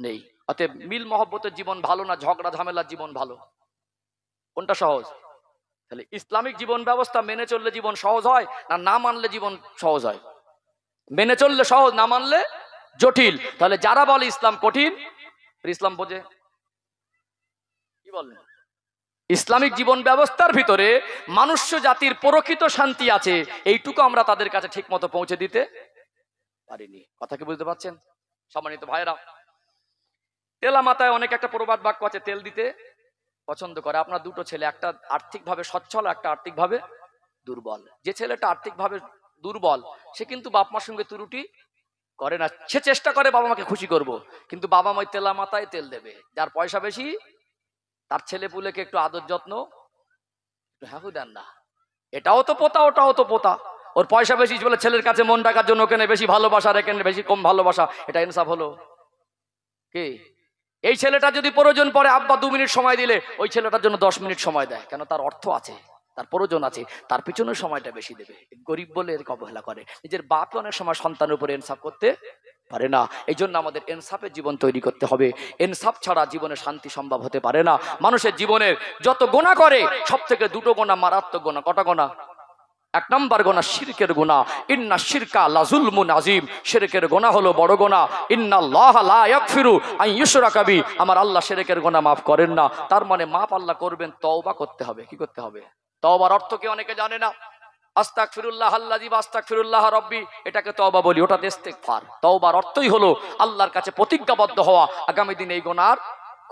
নেই। অতএব মিল মহব্বতের জীবন ভালো না ঝগড়া ঝামেলার জীবন ভালো? কোনটা সহজ? তাহলে ইসলামিক জীবন ব্যবস্থা মেনে চললে জীবন সহজ হয় না না মানলে জীবন সহজ হয়? মেনে চললে সহজ, না মানলে জটিল। তাহলে যারা বলে ইসলাম কঠিন, ইসলাম বোঝে কি বলেন? ইসলামিক জীবন ব্যবস্থার ভিতরে মনুষ্য জাতির প্রকৃত শান্তি আছে, এইটুকু আমরা তাদের কাছে ঠিক মতো পৌঁছে দিতে পারিনি। কথা কি বুঝতে পারছেন সম্মানিত ভাইরা? তেলা মাথায় অনেক একটা প্রবাদ বাক্য আছে, তেল দিতে পছন্দ করে। আপনার দুটো ছেলে, একটা আর্থিকভাবে সচ্ছল, একটা আর্থিকভাবে দুর্বল। যে ছেলেটা আর্থিকভাবে দুর্বল সে কিন্তু বাপ মার সঙ্গে ত্রুটি করে না, সে চেষ্টা করে বাবা মাকে খুশি করব, কিন্তু বাবা মা তেলা মাথায় তেল দেবে। যার পয়সা বেশি তার ছেলে পুলেকে একটু আদর যত্ন হ্যাঁ দেন না। এটাও তো পোতা, ওটাও তো পোতা। ওর পয়সা বেশি বলে ছেলের কাছে মন রাখার জন্য ওখানে বেশি ভালোবাসা, এখানে বেশি কম ভালোবাসা, এটা ইনসাফ হলো কি? এই ছেলেটা যদি প্রয়োজন পড়ে আব্বা 2 মিনিট সময় দিলে ওই ছেলেটার জন্য 10 মিনিট সময় দেয়, কেন? তার অর্থ আছে, তার প্রয়োজন আছে, তার পিছনে সময়টা বেশি দেবে। গরিব বলে এর অবহেলা করে। নিজের বাপ অনেক সময় সন্তানের উপরে ইনসাফ করতে পারে না। এই জন্য আমাদের ইনসাফের জীবন তৈরি করতে হবে। ইনসাফ ছাড়া জীবনে শান্তি সম্ভব হতে পারে না। মানুষের জীবনের যত গোনা করে সব থেকে দুটো গোনা মারাত্মক গোনা। কটা গোনা? 1 নম্বর গোনা শিরকের গোনা। ইন্না শিরকা লাযুলমুন আযীম। শিরকের গোনা হলো বড় গোনা। ইন্নাল্লাহা লা ইয়াগফিরু আন ইউশরাকা বি। আমার আল্লাহ শিরকের গোনা maaf করেন না। তার মানে maaf আল্লাহ করবেন, তওবা করতে হবে। কি করতে হবে? তওবার অর্থ কি অনেকে জানে না। আস্তাগফিরুল্লাহ আল্লাযী ওয়া আস্তাগফিরুল্লাহ রাব্বি, এটাকে তওবা বলি, ওটা ইস্তেগফার। তওবার অর্থই হলো আল্লাহর কাছে প্রতিজ্ঞাবদ্ধ হওয়া, আগামী দিন এই গোনা আর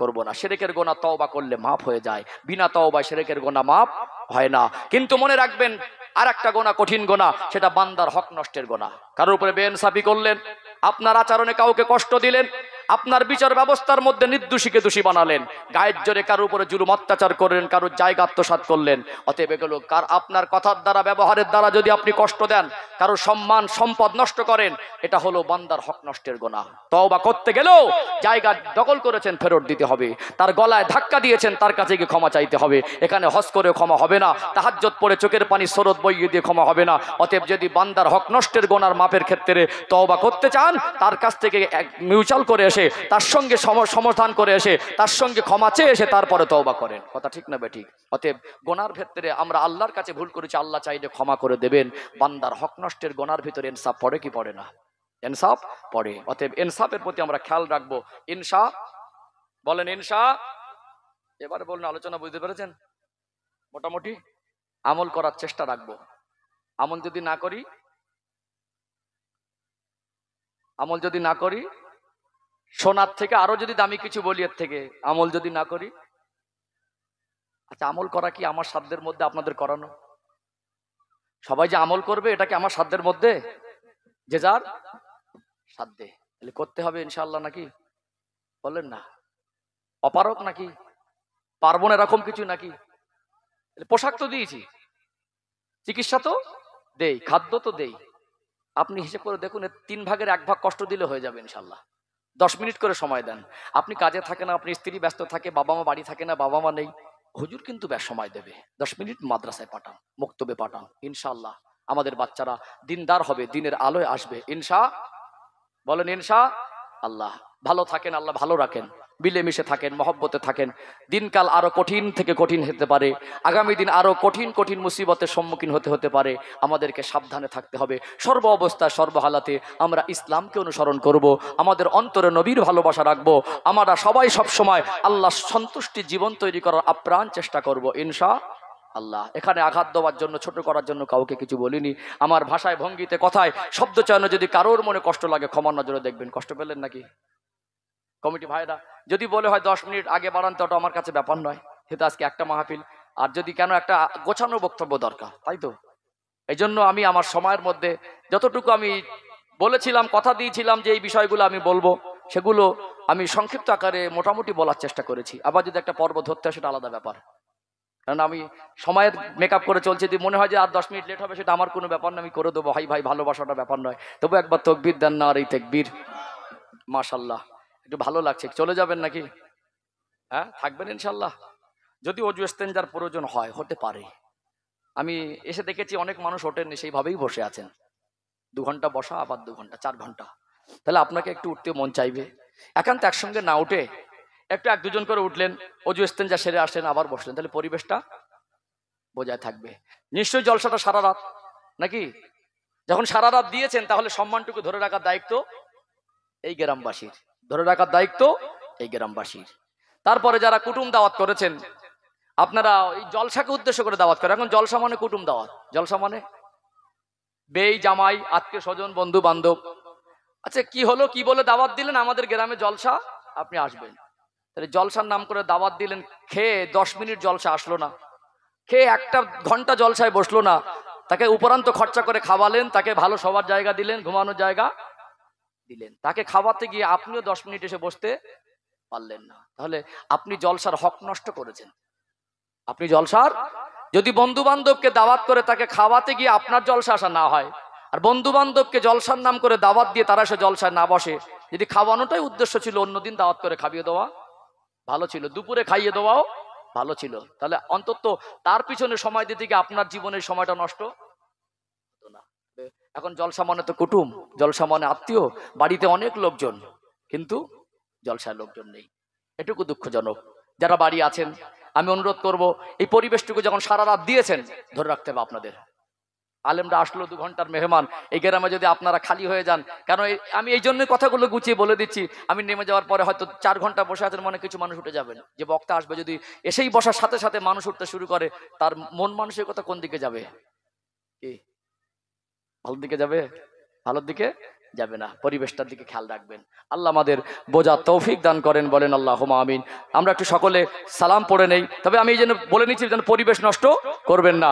করব না। শিরকের গোনা তওবা করলে maaf হয়ে যায়, বিনা তওবায় শিরকের গোনা maaf হয় না। কিন্তু মনে রাখবেন আর একটা গোনা কঠিন গোনা, সেটা বান্দার হক নষ্টের গোনা। কারোর উপরে বেইনসাফি করলেন, আপনার আচরণে কাউকে কষ্ট দিলেন, আপনার বিচার ব্যবস্থার মধ্যে নির্দোষীকে দোষী বানালেন, গায়ের জোরে কারোর উপরে জুলুম অত্যাচার করলেন, কারোর জায়গা আত্মসাৎ করলেন। অতএব এগুলো আপনার কথার দ্বারা, ব্যবহারের দ্বারা যদি আপনি কষ্ট দেন, কারোর সম্মান সম্পদ নষ্ট করেন, এটা হলো বান্দার হক নষ্টের গোনা। তওবা করতে গেলেও জায়গা দখল করেছেন ফেরত দিতে হবে, তার গলায় ধাক্কা দিয়েছেন তার কাছে গিয়ে ক্ষমা চাইতে হবে। এখানে হজ করে ক্ষমা হবে না, তাহাজ্জুদ পড়ে চোখের পানি স্রোত বইয়ে দিয়ে ক্ষমা হবে না। অতএব যদি বান্দার হক নষ্টের গোনার মাপের ক্ষেত্রে তওবা করতে চান, তার কাছ থেকে মিউচুয়াল করে এসে, তার সঙ্গে সমাধান করে এসে, তার সঙ্গে ক্ষমা চেয়ে এসে তারপরে তওবা করেন। কথা ঠিক না বেঠিক? অতএব গোনার ক্ষেত্রে আমরা আল্লাহর কাছে ভুল করেছি, আল্লাহ চাইলে ক্ষমা করে দেবেন। বান্দার হক নষ্টের গোনার ভিতরে ইনসাফ পড়ে কি পড়ে না? ইনসাফ পড়ে। অতএব ইনসাফের প্রতি আমরা খেয়াল রাখবো। ইনসা বলেন, ইনসা। এবারে বলুন, আলোচনা বুঝতে পেরেছেন? মোটামুটি আমল করার চেষ্টা রাখবো। আমল যদি না করি, সোনার থেকে আরো যদি দামি কিছু বলি এর থেকে, আমল যদি না করি। আচ্ছা, আমল করা কি আমার সাধ্যের মধ্যে আপনাদের করানো? সবাই যে আমল করবে এটা কি আমার সাধ্যের মধ্যে? যে যার সাধ্যে তাহলে করতে হবে ইনশাআল্লাহ, নাকি বলেন না? অপারক নাকি? পারবো না এরকম কিছু নাকি? পোশাক তো দিয়েছি, চিকিৎসা তো দেই, খাদ্য তো দেই। আপনি হিসেব করে দেখুন, 3 ভাগের 1 ভাগ কষ্ট দিলে হয়ে যাবে ইনশাআল্লাহ। 10 মিনিট করে সময় দেন। আপনি কাজে থাকে না, আপনি স্ত্রী ব্যস্ত থাকে, বাবা মা বাড়ি থাকে না, বাবা মা নেই, হুজুর কিন্তু বেশ সময় দেবে। 10 মিনিট মাদ্রাসায় পাঠান, মক্তবে পাঠান। ইনশাআল্লাহ আমাদের বাচ্চারা দিনদার হবে, দিনের আলোয় আসবে ইনশা। বলেন ইনশা আল্লাহ। ভালো থাকেন, আল্লাহ ভালো রাখেন, মিলেমিশে থাকেন, মহব্বতে থাকেন। দিনকাল আরো কঠিন থেকে কঠিন হতে পারে, আগামী দিন আরো কঠিন কঠিন মুসিবতের সম্মুখীন হতে পারে। আমাদেরকে সাবধানে থাকতে হবে। সর্ব অবস্থায় সর্বহালাতে আমরা ইসলামকে অনুসরণ করব, আমাদের অন্তরে নবীর ভালোবাসা রাখবো। আমরা সবাই সব সময় আল্লাহ সন্তুষ্টি জীবন তৈরি করার আপ্রাণ চেষ্টা করব ইনশা আল্লাহ। এখানে আঘাত দেওয়ার জন্য, ছোট করার জন্য কাউকে কিছু বলিনি। আমার ভাষায়, ভঙ্গিতে, কথায়, শব্দ চয়নে যদি কারোর মনে কষ্ট লাগে ক্ষমার নজরে দেখবেন। কষ্ট পেলেন নাকি কমিটি ভাইরা? যদি বলে হয় 10 মিনিট আগে বাড়ান, তো ওটা আমার কাছে ব্যাপার নয়। কিন্তু আজকে একটা মাহফিল, আর যদি কেন একটা গোছানো বক্তব্য দরকার, তাই তো। এই জন্য আমি আমার সময়ের মধ্যে যতটুকু আমি বলেছিলাম, কথা দিয়েছিলাম যে এই বিষয়গুলো আমি বলবো, সেগুলো আমি সংক্ষিপ্ত আকারে মোটামুটি বলার চেষ্টা করেছি। আবার যদি একটা পর্ব ধরতে হয় সেটা আলাদা ব্যাপার। কারণ আমি সময়ের মেকআপ করে চলছে, যদি মনে হয় যে আর 10 মিনিট লেট হবে সেটা আমার কোনো ব্যাপার না, আমি করে দেবো। ভাই ভাই ভালোবাসাটা ব্যাপার নয়। তবু একবার তকবীর দেন না? আর এই তাকবীর, মাশাল্লাহ, একটু ভালো লাগছে। চলে যাবেন নাকি? হ্যাঁ, থাকবেন ইনশাল্লাহ। যদি অজু ইস্তেঞ্জার প্রয়োজন হয়, হতে পারে। আমি এসে দেখেছি অনেক মানুষ ওঠেননি, সেইভাবেই বসে আছেন। 2 ঘন্টা বসা, আবার 2 ঘন্টা, 4 ঘন্টা। তাহলে আপনাকে একটু উঠতে মন চাইবে। একান্ত একসঙ্গে না উঠে একটু 1-2 জন করে উঠলেন, অজু ইস্তেঞ্জা সেরে আসলেন, আবার বসলেন, তাহলে পরিবেশটা বজায় থাকবে। নিশ্চয়ই জলসাটা সারা রাত নাকি? যখন সারা রাত দিয়েছেন, তাহলে সম্মানটুকু ধরে রাখার দায়িত্ব এই গ্রামবাসীর, ধরে রাখার দায়িত্ব এই গ্রামবাসীর। তারপরে যারা কুটুম দাওয়াত করেছেন, আপনারা এই জলসাকে উদ্দেশ্য করে দাওয়াত করেন। এখন জলসা মানে কুটুম দাওয়াত, জলসা মানে বেই জামাই, আত্মীয় স্বজন, বন্ধু বান্ধব। আচ্ছা, কি হলো, কি বলে দাওয়াত দিলেন? আমাদের গ্রামে জলসা, আপনি আসবেন। তাহলে জলসার নাম করে দাওয়াত দিলেন, খেয়ে 10 মিনিট জলসা আসলো না, খেয়ে 1 ঘন্টা জলসায় বসলো না, তাকে উপরান্ত খরচা করে খাওয়ালেন, তাকে ভালো সবার জায়গা দিলেন, ঘুমানোর জায়গা দিলেন, তাকে খাওয়াতে গিয়ে আপনিও 10 মিনিট এসে বসতে পারলেন না, তাহলে আপনি জলসার হক নষ্ট করেছেন। আপনি জলসার, যদি বন্ধু বান্ধবকে দাওয়াত করে তাকে খাওয়াতে গিয়ে আপনার জলসা আসা না হয়, আর বন্ধু বান্ধবকে জলসার নাম করে দাওয়াত দিয়ে তারা সে জলসায় না বসে, যদি খাওয়ানোটাই উদ্দেশ্য ছিল, অন্যদিন দাওয়াত করে খাইয়ে দেওয়া ভালো ছিল, দুপুরে খাইয়ে দেওয়াও ভালো ছিল, তাহলে অন্তত তার পিছনে সময় দিতে গিয়ে আপনার জীবনের সময়টা নষ্ট হতো না। এখন জলসা মানে তো কুটুম, জলসা মানে আত্মীয়, বাড়িতে অনেক লোকজন, কিন্তু জলসায় লোকজন নেই, এটুকু দুঃখজনক। যারা বাড়ি আছেন, আমি অনুরোধ করব, এই পরিবেশটুকু যখন সারা রাত দিয়েছেন, ধরে রাখতে হবে আপনাদের। আলেমরা আসলো 2 ঘন্টার মেহমান, এই গ্রামে যদি আপনারা খালি হয়ে যান, কারণ আমি এই জন্যই কথাগুলো গুছিয়ে বলে দিচ্ছি, আমি নেমে যাওয়ার পরে হয়তো 4 ঘন্টা বসে আছেন, মনে কিছু মানুষ উঠে যাবেন, যে বক্তা আসবে যদি এসেই বসার সাথে সাথে মানুষ উঠতে শুরু করে, তার মন মানসিকতা কোন দিকে যাবে? কি ভালোর দিকে যাবে? ভালোর দিকে যাবে না। পরিবেশটার দিকে খেয়াল রাখবেন। আল্লাহ আমাদের বোঝার তৌফিক দান করেন, বলেন আল্লাহুম্মা আমিন। আমরা একটু সকলে সালাম পড়ে নেই, তবে আমি এই জন্য বলে নিচ্ছি যেন পরিবেশ নষ্ট করবেন না।